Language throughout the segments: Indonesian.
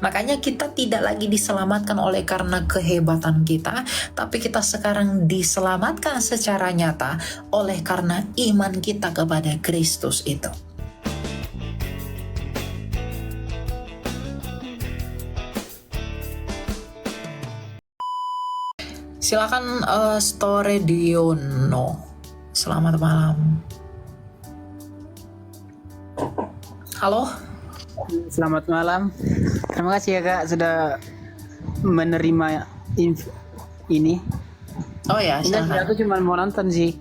Makanya kita tidak lagi diselamatkan oleh karena kehebatan kita, tapi kita sekarang diselamatkan secara nyata oleh karena iman kita kepada Kristus itu. Silakan Store Diono. Selamat malam. Halo. Selamat malam. Terima kasih ya Kak sudah menerima ini. Oh ya, Enggak sih, aku cuma mau nonton sih.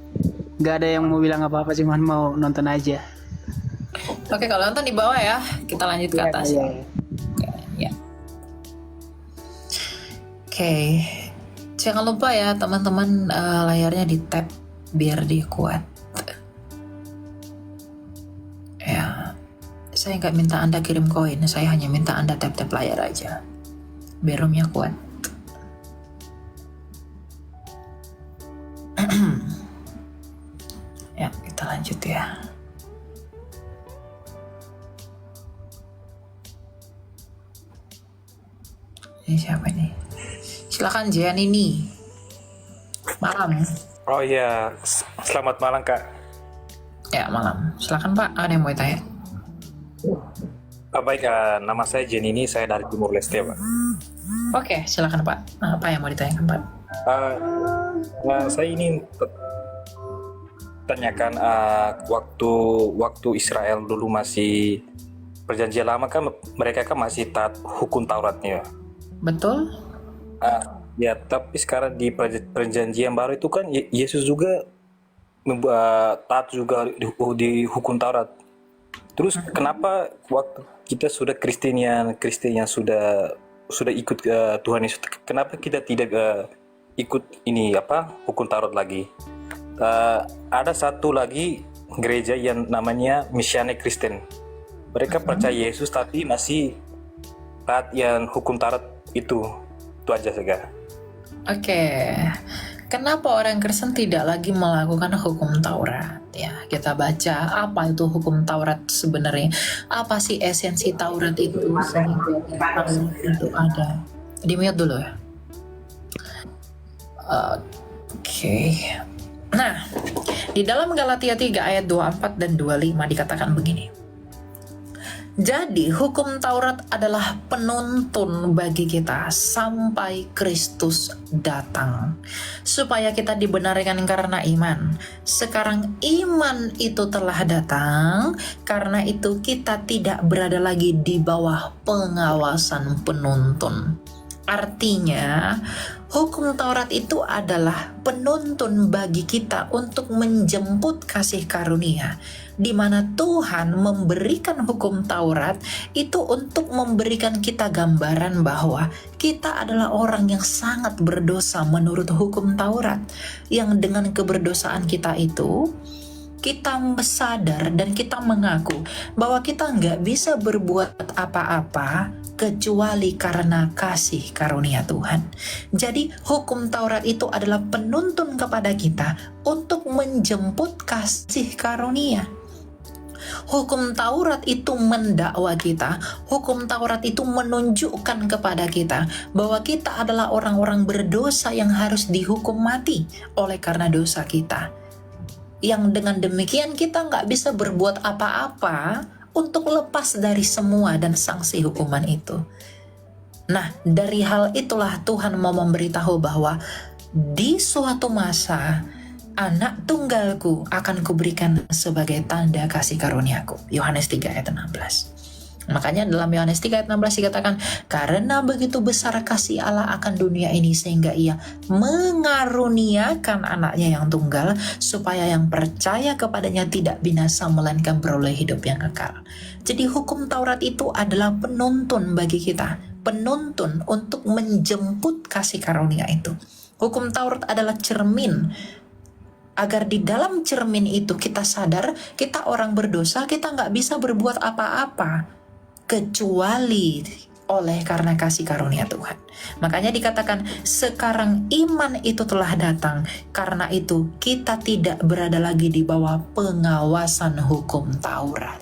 Gak ada yang mau bilang apa-apa, cuma mau nonton aja. Oke, kalau nonton di bawah ya. Kita lanjut ke atas. Iya. Ya. Oke. Jangan lupa ya teman-teman, layarnya di tap biar dia kuat. Ya. Saya nggak minta Anda kirim koin, saya hanya minta Anda tap-tap layar aja. Biar roomnya kuat. Ya, kita lanjut ya. Ini siapa nih? Silakan Giannini. Malam. Oh iya, selamat malam Kak. Ya, malam. Silakan Pak, ada yang mau ditanya? Baik, nama saya Giannini, saya dari Timur Leste Pak. Oke, silakan Pak. Apa yang mau ditanyakan Pak? Saya ini tanyakan waktu Israel dulu masih perjanjian lama kan mereka kan masih taat hukum Tauratnya. Betul? Ya, tapi sekarang di perjanjian baru itu kan Yesus juga taat juga di hukum Taurat. Terus kenapa waktu kita sudah Kristen yang sudah ikut Tuhan Yesus, kenapa kita tidak ikut ini hukum Taurat lagi? Ada satu lagi gereja yang namanya Messianic Kristen. Mereka percaya Yesus tapi masih taat yang hukum Taurat itu aja saja. Oke. Kenapa orang Kristen tidak lagi melakukan hukum Taurat? Ya, kita baca apa itu hukum Taurat sebenarnya. Apa sih esensi Taurat itu sehingga Taurat itu ada? Di mute dulu ya. Oke. Nah, di dalam Galatia 3 ayat 24 dan 25 dikatakan begini. Jadi hukum Taurat adalah penuntun bagi kita sampai Kristus datang, supaya kita dibenarkan karena iman. Sekarang iman itu telah datang, karena itu kita tidak berada lagi di bawah pengawasan penuntun. Artinya, hukum Taurat itu adalah penuntun bagi kita untuk menjemput kasih karunia, di mana Tuhan memberikan hukum Taurat itu untuk memberikan kita gambaran bahwa kita adalah orang yang sangat berdosa menurut hukum Taurat, yang dengan keberdosaan kita itu kita sadar dan kita mengaku bahwa kita nggak bisa berbuat apa-apa kecuali karena kasih karunia Tuhan. Jadi hukum Taurat itu adalah penuntun kepada kita untuk menjemput kasih karunia. Hukum Taurat itu mendakwa kita, hukum Taurat itu menunjukkan kepada kita bahwa kita adalah orang-orang berdosa yang harus dihukum mati oleh karena dosa kita. Yang dengan demikian kita nggak bisa berbuat apa-apa untuk lepas dari semua dan sanksi hukuman itu. Nah, dari hal itulah Tuhan mau memberitahu bahwa di suatu masa anak tunggalku akan kuberikan sebagai tanda kasih karuniaku. Yohanes 3 ayat 16. Makanya dalam Yohanes 3 ayat 16 dikatakan, karena begitu besar kasih Allah akan dunia ini sehingga ia mengaruniakan anaknya yang tunggal, supaya yang percaya kepadanya tidak binasa melainkan beroleh hidup yang kekal. Jadi hukum Taurat itu adalah penuntun bagi kita, penuntun untuk menjemput kasih karunia itu. Hukum Taurat adalah cermin, agar di dalam cermin itu kita sadar kita orang berdosa, kita nggak bisa berbuat apa-apa kecuali oleh karena kasih karunia Tuhan. Makanya dikatakan sekarang iman itu telah datang, karena itu kita tidak berada lagi di bawah pengawasan hukum Taurat.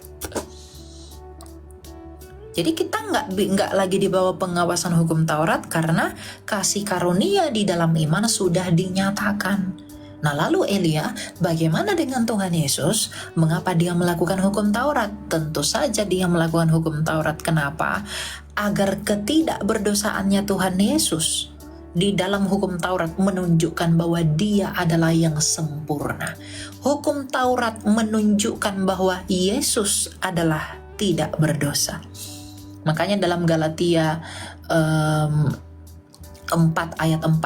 Jadi kita nggak lagi di bawah pengawasan hukum Taurat karena kasih karunia di dalam iman sudah dinyatakan. Nah lalu Elia, bagaimana dengan Tuhan Yesus? Mengapa dia melakukan hukum Taurat? Tentu saja dia melakukan hukum Taurat. Kenapa? Agar ketidakberdosaannya Tuhan Yesus di dalam hukum Taurat menunjukkan bahwa dia adalah yang sempurna. Hukum Taurat menunjukkan bahwa Yesus adalah tidak berdosa. Makanya dalam Galatia 4 ayat 4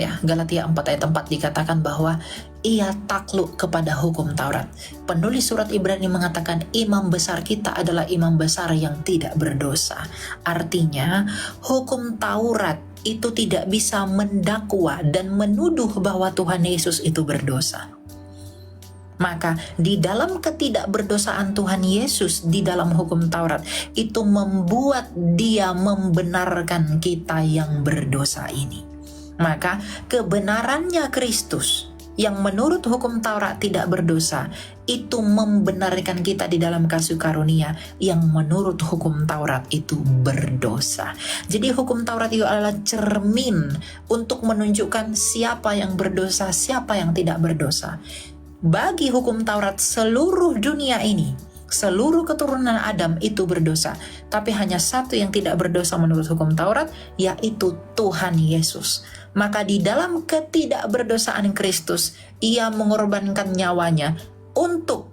ya, Galatia 4 ayat 4 dikatakan bahwa ia takluk kepada hukum Taurat. Penulis surat Ibrani mengatakan imam besar kita adalah imam besar yang tidak berdosa. Artinya hukum Taurat itu tidak bisa mendakwa dan menuduh bahwa Tuhan Yesus itu berdosa. Maka di dalam ketidakberdosaan Tuhan Yesus di dalam hukum Taurat itu membuat dia membenarkan kita yang berdosa ini. Maka kebenarannya Kristus yang menurut hukum Taurat tidak berdosa itu membenarkan kita di dalam kasih karunia yang menurut hukum Taurat itu berdosa. Jadi hukum Taurat itu adalah cermin untuk menunjukkan siapa yang berdosa, siapa yang tidak berdosa. Bagi hukum Taurat seluruh dunia ini, seluruh keturunan Adam itu berdosa, tapi hanya satu yang tidak berdosa menurut hukum Taurat, yaitu Tuhan Yesus. Maka di dalam ketidakberdosaan Kristus, ia mengorbankan nyawanya untuk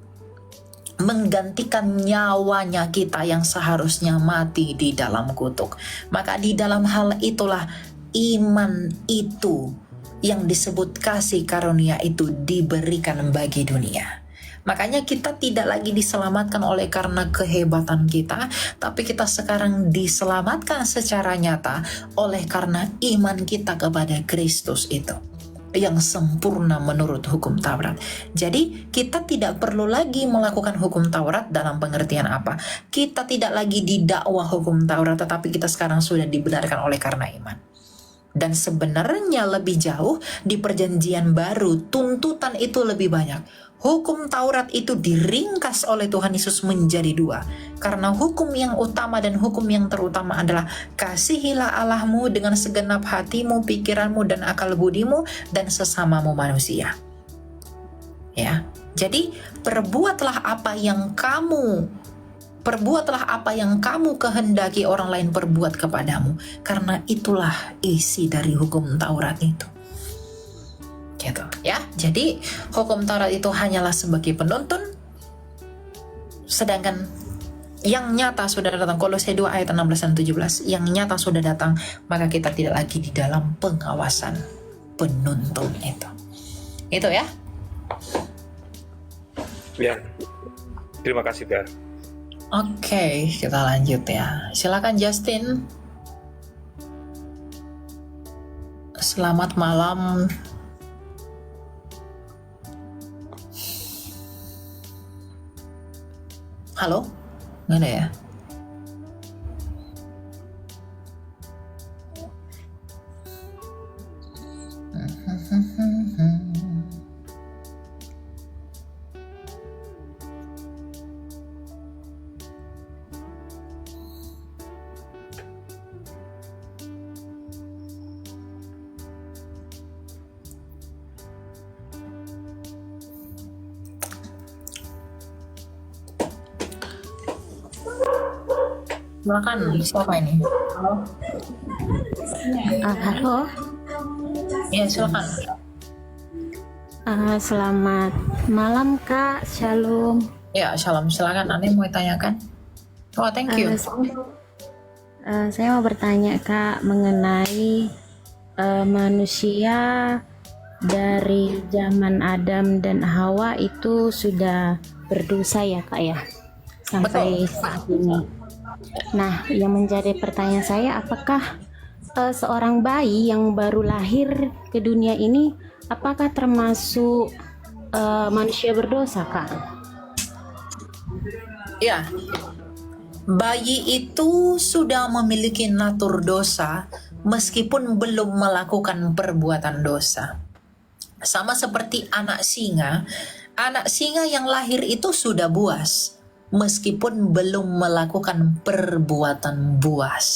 menggantikan nyawanya kita yang seharusnya mati di dalam kutuk. Maka di dalam hal itulah iman itu yang disebut kasih karunia itu diberikan bagi dunia. Makanya kita tidak lagi diselamatkan oleh karena kehebatan kita, tapi kita sekarang diselamatkan secara nyata oleh karena iman kita kepada Kristus itu yang sempurna menurut hukum Taurat. Jadi kita tidak perlu lagi melakukan hukum Taurat dalam pengertian apa? Kita tidak lagi didakwa hukum Taurat, tetapi kita sekarang sudah dibenarkan oleh karena iman. Dan sebenarnya lebih jauh di perjanjian baru, tuntutan itu lebih banyak. Hukum Taurat itu diringkas oleh Tuhan Yesus menjadi dua. Karena hukum yang utama dan hukum yang terutama adalah kasihilah Allahmu dengan segenap hatimu, pikiranmu, dan akal budimu, dan sesamamu manusia. Ya, jadi perbuatlah apa yang kamu kehendaki orang lain perbuat kepadamu, karena itulah isi dari hukum Taurat itu. Gitu ya. Jadi hukum Taurat itu hanyalah sebagai penuntun, sedangkan yang nyata sudah datang, Kolose 2 ayat 16 dan 17, yang nyata sudah datang, maka kita tidak lagi di dalam pengawasan penuntun itu ya. Ya, terima kasih Piar. Oke, kita lanjut ya. Silakan Justin. Selamat malam. Halo? Nggak ada ya? Silakan, siapa ini? Halo? Halo, Ya, silakan. selamat malam Kak, Shalom. Ya, shalom. Silakan, Anda mau tanyakan? Oh, thank you. Saya mau bertanya Kak mengenai manusia dari zaman Adam dan Hawa itu sudah berdosa ya Kak ya, sampai saat ini. Nah, yang menjadi pertanyaan saya, apakah seorang bayi yang baru lahir ke dunia ini apakah termasuk manusia berdosa Kak? Ya, bayi itu sudah memiliki natur dosa meskipun belum melakukan perbuatan dosa. Sama seperti anak singa yang lahir itu sudah buas. meskipun belum melakukan perbuatan buas.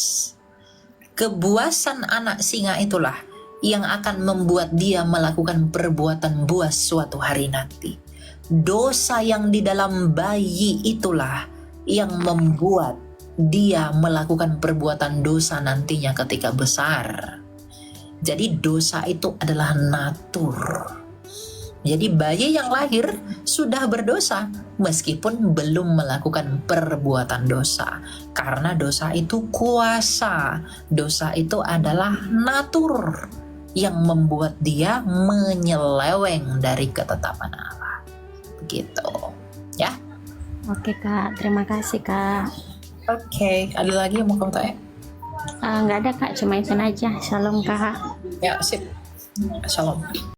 Kebuasan anak singa itulah yang akan membuat dia melakukan perbuatan buas suatu hari nanti. Dosa yang di dalam bayi itulah yang membuat dia melakukan perbuatan dosa nantinya ketika besar. Jadi dosa itu adalah natur. Jadi bayi yang lahir sudah berdosa meskipun belum melakukan perbuatan dosa. Karena dosa itu kuasa. Dosa itu adalah natur yang membuat dia menyeleweng dari ketetapan Allah. Begitu. Ya. Oke Kak, terima kasih Kak. Oke, ada lagi yang mau kamu tanya? Nggak ada Kak, cuma itu aja. Shalom Kak. Ya, sip. Shalom.